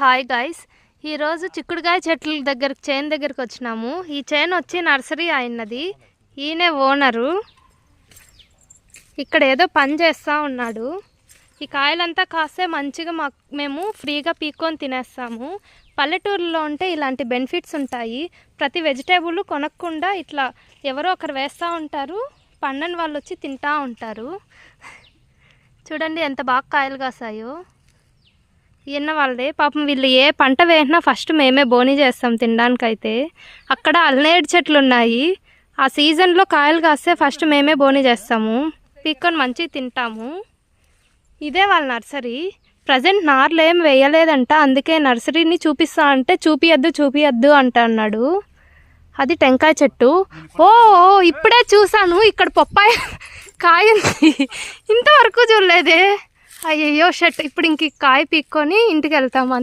Hi guys, ఈరోజు చిక్కుడుకాయ చెట్ల దగ్గరికి చేను దగ్గరికి వచ్చినాము. ఈ చేను వచ్చి నర్సరీ అయినది. ఈయనే ఓనరు. ఇక్కడ ఏదో పని చేస్తూ ఉన్నాడు. ఈ కాయలంతా కాస్తే మంచిగా మేము ఫ్రీగా పీక్కొని తినేస్తాము. పల్లెటూరులో ఉంటే ఇలాంటి బెనిఫిట్స్ ఉంటాయి. ప్రతి వెజిటేబుల్ కొనకుండా ఇట్లా ఎవరో ఒకరు వేస్తూ ఉంటారు, పండని వాళ్ళు వచ్చి తింటూ ఉంటారు. చూడండి ఎంత బాగా కాయలు కాసాయో. ఈయన వాళ్ళదే పాపం. వీళ్ళు ఏ పంట వేసినా ఫస్ట్ మేమే బోని చేస్తాం తినడానికైతే. అక్కడ అల్నేడు చెట్లు ఉన్నాయి. ఆ సీజన్లో కాయలు కాస్తే ఫస్ట్ మేమే బోని చేస్తాము, పీక్కొని మంచిగా తింటాము. ఇదే వాళ్ళ నర్సరీ. ప్రజెంట్ నార్లు ఏం వేయలేదంట, అందుకే నర్సరీని చూపిస్తా అంటే చూపియద్దు అంటున్నాడు. అది టెంకాయ చెట్టు. ఓ ఇప్పుడే చూసాను, ఇక్కడ పప్పాయ కాయ ఉంది. ఇంతవరకు చూడలేదే. అయ్యయ్యో షట్. ఇప్పుడు ఇంక కాయ పీక్కొని ఇంటికి వెళ్తాము అంతే.